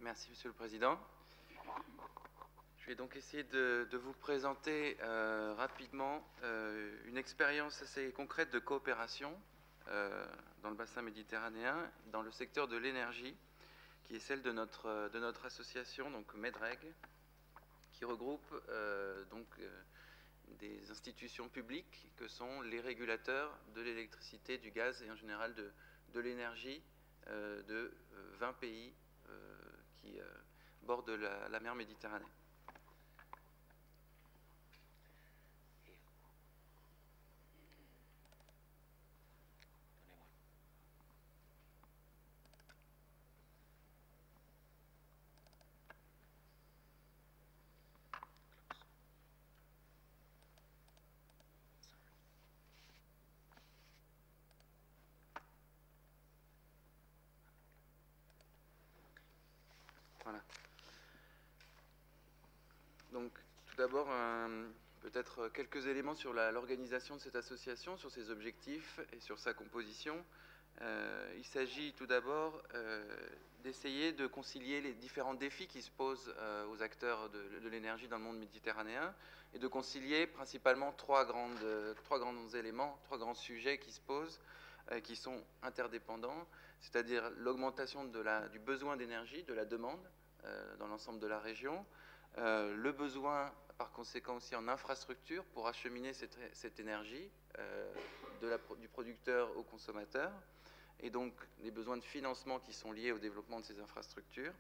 Merci, Monsieur le Président. Je vais donc essayer de vous présenter rapidement une expérience assez concrète de coopération dans le bassin méditerranéen, dans le secteur de l'énergie, qui est celle de notre association, donc MEDREG, qui regroupe des institutions publiques que sont les régulateurs de l'électricité, du gaz et en général de l'énergie de 20 pays qui bordent la mer Méditerranée. Voilà. Donc, tout d'abord, peut-être quelques éléments sur l'organisation de cette association, sur ses objectifs et sur sa composition. Il s'agit tout d'abord d'essayer de concilier les différents défis qui se posent aux acteurs de l'énergie dans le monde méditerranéen et de concilier principalement trois grands éléments, trois grands sujets qui se posent, qui sont interdépendants, c'est-à-dire l'augmentation du besoin d'énergie, de la demande dans l'ensemble de la région, le besoin par conséquent aussi en infrastructure pour acheminer cette énergie du producteur au consommateur, et donc les besoins de financement qui sont liés au développement de ces infrastructures,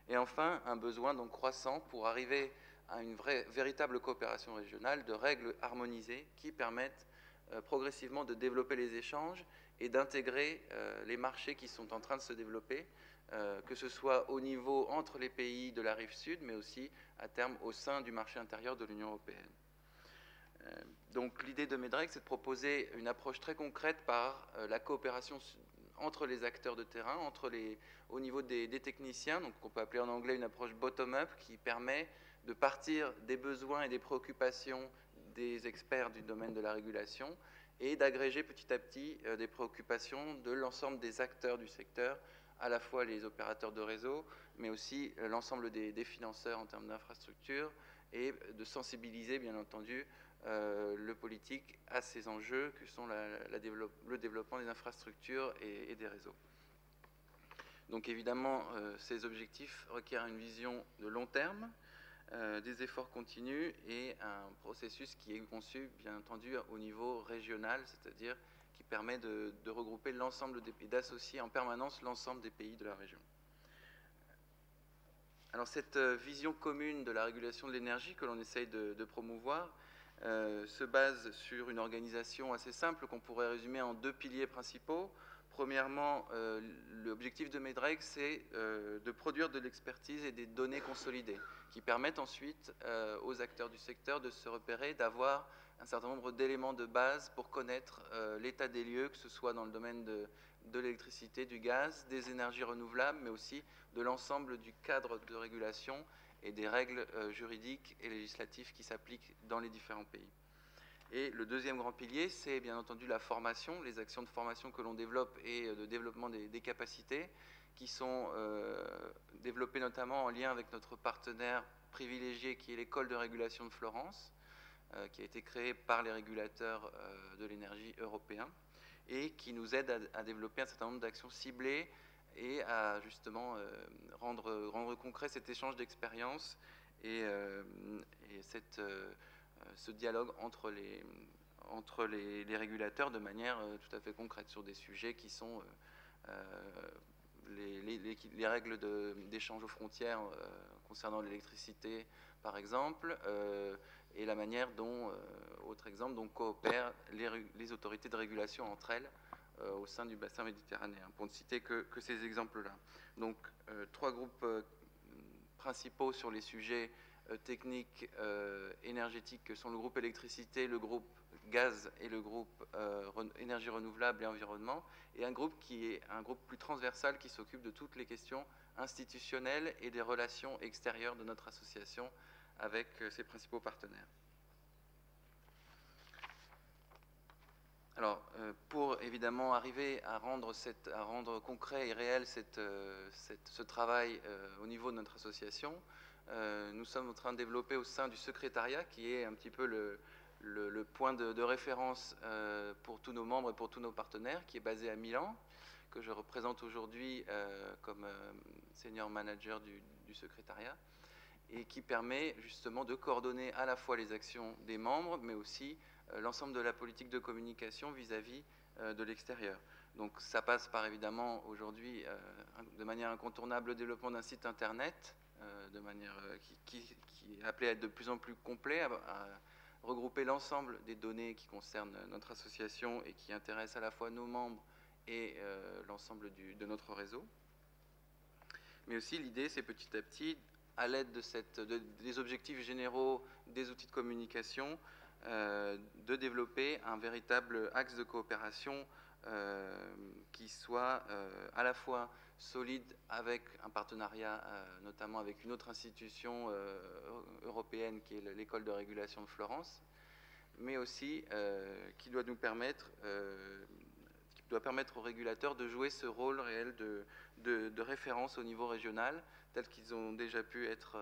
et enfin un besoin donc croissant pour arriver à une véritable coopération régionale de règles harmonisées qui permettent progressivement de développer les échanges et d'intégrer les marchés qui sont en train de se développer, que ce soit au niveau entre les pays de la rive sud, mais aussi à terme au sein du marché intérieur de l'Union européenne. Donc l'idée de MEDREG, c'est de proposer une approche très concrète par la coopération entre les acteurs de terrain, au niveau des techniciens, donc qu'on peut appeler en anglais une approche bottom-up, qui permet de partir des besoins et des préoccupations des experts du domaine de la régulation et d'agréger petit à petit des préoccupations de l'ensemble des acteurs du secteur, à la fois les opérateurs de réseau, mais aussi l'ensemble des financeurs en termes d'infrastructures, et de sensibiliser, bien entendu, le politique à ces enjeux que sont le développement des infrastructures et des réseaux. Donc évidemment, ces objectifs requièrent une vision de long terme, des efforts continus et un processus qui est conçu, bien entendu, au niveau régional, c'est-à-dire qui permet de regrouper l'ensemble et d'associer en permanence l'ensemble des pays de la région. Alors cette vision commune de la régulation de l'énergie que l'on essaye de promouvoir se base sur une organisation assez simple qu'on pourrait résumer en deux piliers principaux. Premièrement, l'objectif de MEDREG, c'est de produire de l'expertise et des données consolidées qui permettent ensuite aux acteurs du secteur de se repérer, d'avoir un certain nombre d'éléments de base pour connaître l'état des lieux, que ce soit dans le domaine de l'électricité, du gaz, des énergies renouvelables, mais aussi de l'ensemble du cadre de régulation et des règles juridiques et législatives qui s'appliquent dans les différents pays. Et le deuxième grand pilier, c'est bien entendu la formation, les actions de formation que l'on développe et de développement des capacités qui sont développées notamment en lien avec notre partenaire privilégié qui est l'école de régulation de Florence, qui a été créée par les régulateurs de l'énergie européens et qui nous aide à développer un certain nombre d'actions ciblées et à justement rendre concret cet échange d'expériences et ce dialogue entre les régulateurs de manière tout à fait concrète sur des sujets qui sont les règles d'échange aux frontières concernant l'électricité, par exemple, et la manière dont, autre exemple, dont coopèrent les autorités de régulation entre elles au sein du bassin méditerranéen, pour ne citer que ces exemples-là. Donc, trois groupes principaux sur les sujets techniques énergétiques que sont le groupe électricité, le groupe gaz et le groupe énergie renouvelable et environnement, et un groupe qui est un groupe plus transversal qui s'occupe de toutes les questions institutionnelles et des relations extérieures de notre association avec ses principaux partenaires. Alors, pour évidemment arriver à rendre concret et réel ce travail au niveau de notre association, nous sommes en train de développer au sein du secrétariat, qui est un petit peu le point de référence pour tous nos membres et pour tous nos partenaires, qui est basé à Milan, que je représente aujourd'hui comme senior manager du secrétariat, et qui permet justement de coordonner à la fois les actions des membres, mais aussi l'ensemble de la politique de communication vis-à-vis de l'extérieur. Donc ça passe par évidemment aujourd'hui de manière incontournable le développement d'un site internet, de manière qui est appelé à être de plus en plus complet, à regrouper l'ensemble des données qui concernent notre association et qui intéressent à la fois nos membres et l'ensemble de notre réseau. Mais aussi l'idée, c'est petit à petit, à l'aide des objectifs généraux des outils de communication, de développer un véritable axe de coopération qui soit à la fois solide avec un partenariat, notamment avec une autre institution européenne qui est l'École de régulation de Florence, mais aussi qui doit nous permettre aux régulateurs de jouer ce rôle réel de référence au niveau régional, tels qu'ils ont déjà pu être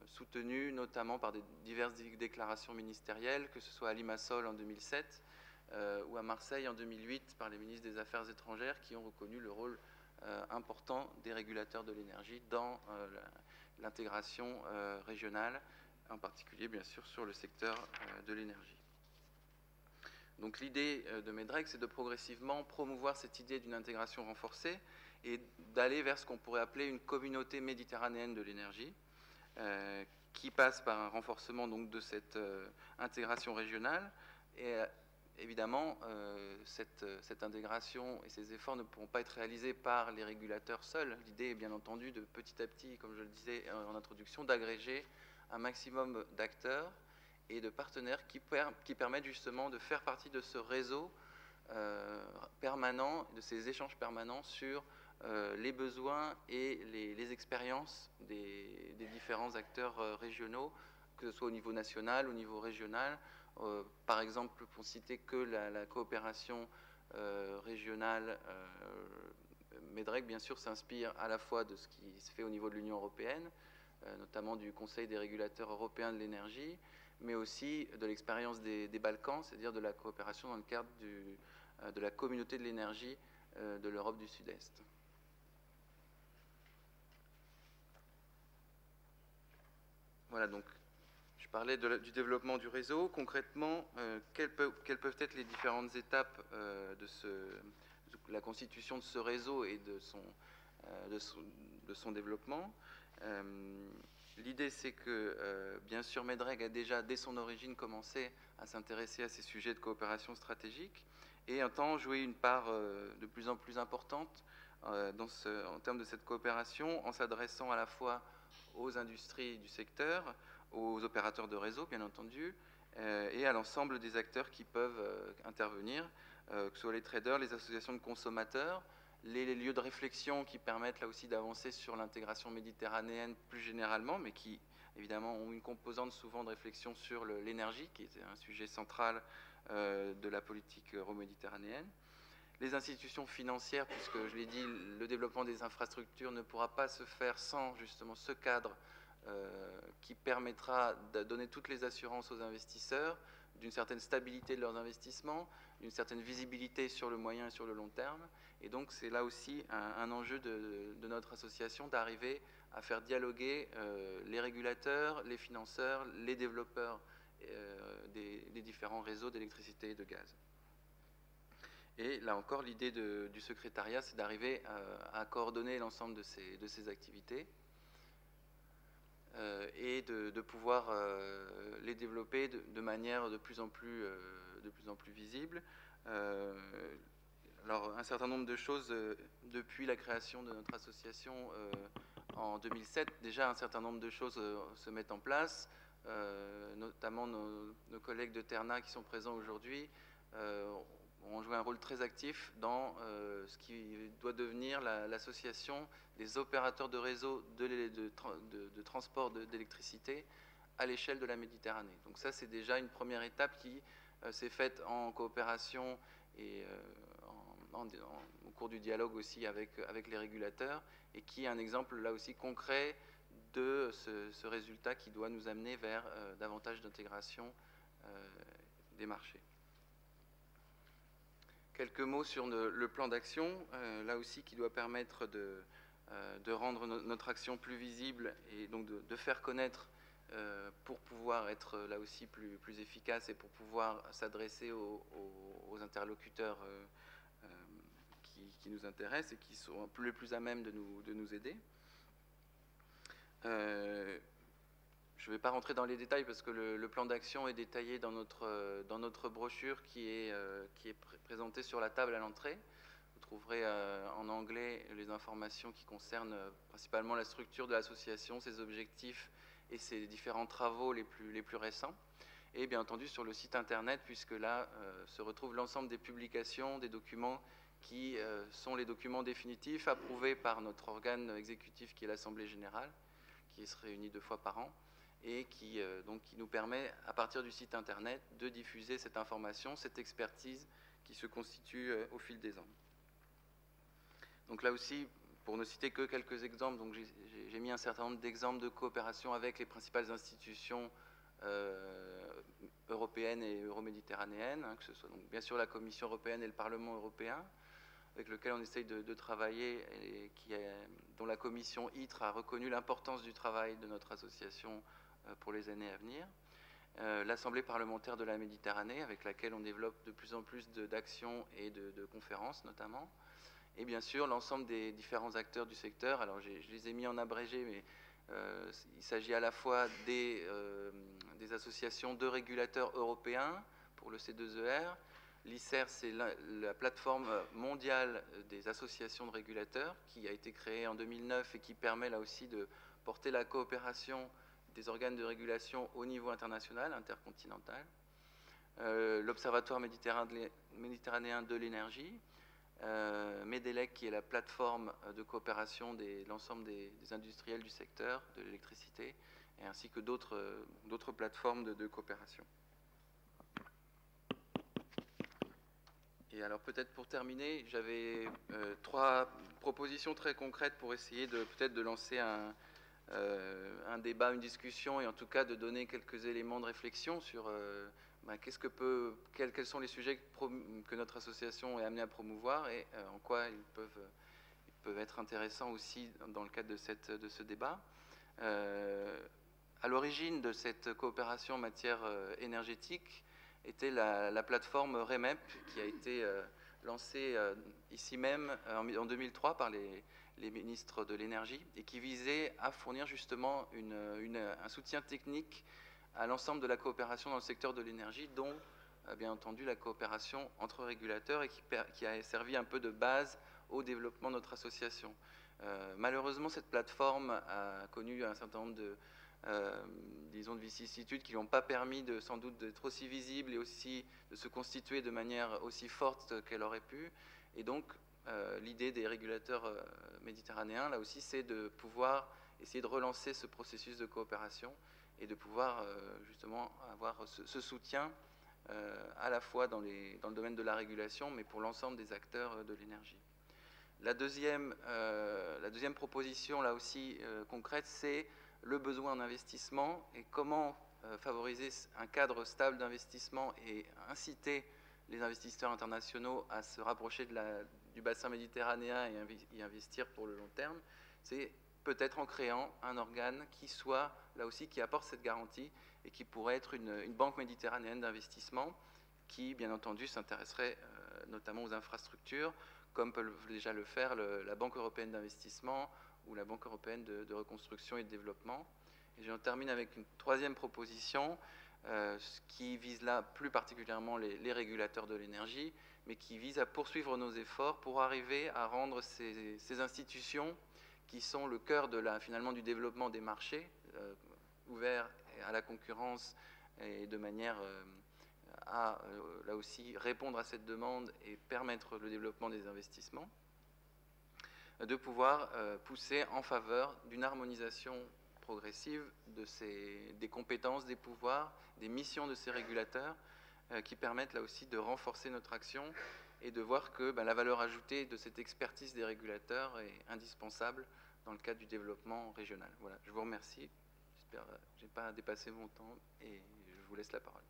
soutenus, notamment par diverses déclarations ministérielles, que ce soit à Limassol en 2007 ou à Marseille en 2008 par les ministres des Affaires étrangères qui ont reconnu le rôle important des régulateurs de l'énergie dans l'intégration régionale, en particulier bien sûr sur le secteur de l'énergie. Donc l'idée de MEDREG, c'est de progressivement promouvoir cette idée d'une intégration renforcée et d'aller vers ce qu'on pourrait appeler une communauté méditerranéenne de l'énergie, qui passe par un renforcement donc, de cette intégration régionale. Et évidemment, cette intégration et ces efforts ne pourront pas être réalisés par les régulateurs seuls. L'idée est bien entendu de petit à petit, comme je le disais en introduction, d'agréger un maximum d'acteurs et de partenaires qui permettent justement de faire partie de ce réseau permanent, de ces échanges permanents sur les besoins et les expériences des différents acteurs régionaux, que ce soit au niveau national, au niveau régional. Par exemple, pour citer que la coopération régionale, MEDREG, bien sûr, s'inspire à la fois de ce qui se fait au niveau de l'Union européenne, notamment du Conseil des régulateurs européens de l'énergie, mais aussi de l'expérience des Balkans, c'est-à-dire de la coopération dans le cadre de la communauté de l'énergie de l'Europe du Sud-Est. Voilà, donc je parlais du développement du réseau. Concrètement, quelles peuvent être les différentes étapes de la constitution de ce réseau et de son développement? L'idée, c'est que, bien sûr, MEDREG a déjà, dès son origine, commencé à s'intéresser à ces sujets de coopération stratégique et entend jouer une part de plus en plus importante en termes de cette coopération, en s'adressant à la fois aux industries du secteur, aux opérateurs de réseau, bien entendu, et à l'ensemble des acteurs qui peuvent intervenir, que ce soit les traders, les associations de consommateurs, les lieux de réflexion qui permettent là aussi d'avancer sur l'intégration méditerranéenne plus généralement, mais qui évidemment ont une composante souvent de réflexion sur l'énergie, qui est un sujet central de la politique euro-méditerranéenne. Les institutions financières, puisque je l'ai dit, le développement des infrastructures ne pourra pas se faire sans justement ce cadre qui permettra de donner toutes les assurances aux investisseurs, d'une certaine stabilité de leurs investissements, d'une certaine visibilité sur le moyen et sur le long terme. Et donc c'est là aussi un enjeu de notre association d'arriver à faire dialoguer les régulateurs, les financeurs, les développeurs des différents réseaux d'électricité et de gaz. Et là encore, l'idée du secrétariat, c'est d'arriver à coordonner l'ensemble de ces activités et de pouvoir les développer de manière de plus en plus visible. Alors, un certain nombre de choses depuis la création de notre association en 2007. Déjà, un certain nombre de choses se mettent en place, notamment nos collègues de Terna qui sont présents aujourd'hui ont joué un rôle très actif dans ce qui doit devenir l'association des opérateurs de réseau de transport d'électricité à l'échelle de la Méditerranée. Donc ça, c'est déjà une première étape qui s'est faite en coopération et au cours du dialogue aussi avec les régulateurs, et qui est un exemple là aussi concret de ce résultat qui doit nous amener vers davantage d'intégration des marchés. Quelques mots sur le plan d'action, là aussi qui doit permettre de rendre notre action plus visible et donc de faire connaître pour pouvoir être là aussi plus efficace et pour pouvoir s'adresser aux interlocuteurs qui nous intéressent et qui sont les plus à même de nous aider. Je ne vais pas rentrer dans les détails parce que le plan d'action est détaillé dans notre brochure qui est présentée sur la table à l'entrée. Vous trouverez en anglais les informations qui concernent principalement la structure de l'association, ses objectifs et ses différents travaux les plus récents. Et bien entendu sur le site internet, puisque là se retrouve l'ensemble des publications, des documents qui sont les documents définitifs approuvés par notre organe exécutif qui est l'Assemblée Générale, qui se réunit 2 fois par an, et qui nous permet, à partir du site internet, de diffuser cette information, cette expertise qui se constitue au fil des ans. Donc là aussi, pour ne citer que quelques exemples, donc j'ai mis un certain nombre d'exemples de coopération avec les principales institutions européennes et euroméditerranéennes, hein, que ce soit donc bien sûr la Commission européenne et le Parlement européen, avec lequel on essaye de travailler et dont la commission ITRE a reconnu l'importance du travail de notre association pour les années à venir. L'Assemblée parlementaire de la Méditerranée, avec laquelle on développe de plus en plus d'actions et de conférences notamment. Et bien sûr, l'ensemble des différents acteurs du secteur. Alors, je les ai mis en abrégé, mais il s'agit à la fois des associations de régulateurs européens pour le C2ER. L'ICER, c'est la plateforme mondiale des associations de régulateurs qui a été créée en 2009 et qui permet là aussi de porter la coopération des organes de régulation au niveau international, intercontinental. L'Observatoire méditerranéen de l'énergie, MEDELEC, qui est la plateforme de coopération de l'ensemble des industriels du secteur de l'électricité, ainsi que d'autres plateformes de coopération. Et alors peut-être pour terminer, j'avais 3 propositions très concrètes pour essayer peut-être de lancer un débat, une discussion, et en tout cas de donner quelques éléments de réflexion sur quels sont les sujets que notre association est amenée à promouvoir et en quoi ils peuvent être intéressants aussi dans le cadre de ce débat. À l'origine de cette coopération en matière énergétique était la plateforme REMEP qui a été lancée ici même en 2003 par les ministres de l'énergie et qui visait à fournir justement un soutien technique à l'ensemble de la coopération dans le secteur de l'énergie, dont bien entendu la coopération entre régulateurs, et qui a servi un peu de base au développement de notre association. Malheureusement, cette plateforme a connu un certain nombre de vicissitudes qui n'ont pas permis sans doute d'être aussi visible et aussi de se constituer de manière aussi forte qu'elle aurait pu. Et donc, l'idée des régulateurs méditerranéens, là aussi, c'est de pouvoir essayer de relancer ce processus de coopération et de pouvoir justement avoir ce soutien à la fois dans le domaine de la régulation, mais pour l'ensemble des acteurs de l'énergie. La deuxième proposition, là aussi concrète, c'est le besoin en investissement et comment favoriser un cadre stable d'investissement et inciter les investisseurs internationaux à se rapprocher du bassin méditerranéen et y investir pour le long terme. C'est peut-être en créant un organe qui soit, là aussi, qui apporte cette garantie et qui pourrait être une banque méditerranéenne d'investissement qui, bien entendu, s'intéresserait notamment aux infrastructures, comme peuvent déjà le faire la Banque européenne d'investissement ou la Banque européenne de reconstruction et de développement. Et j'en termine avec une 3e proposition qui vise là plus particulièrement les régulateurs de l'énergie, mais qui vise à poursuivre nos efforts pour arriver à rendre ces institutions qui sont le cœur finalement du développement des marchés, ouverts à la concurrence et de manière à, là aussi, répondre à cette demande et permettre le développement des investissements, de pouvoir pousser en faveur d'une harmonisation progressive des compétences, des pouvoirs, des missions de ces régulateurs, qui permettent là aussi de renforcer notre action et de voir que la valeur ajoutée de cette expertise des régulateurs est indispensable dans le cadre du développement régional. Voilà, je vous remercie. J'espère que je n'ai pas dépassé mon temps et je vous laisse la parole.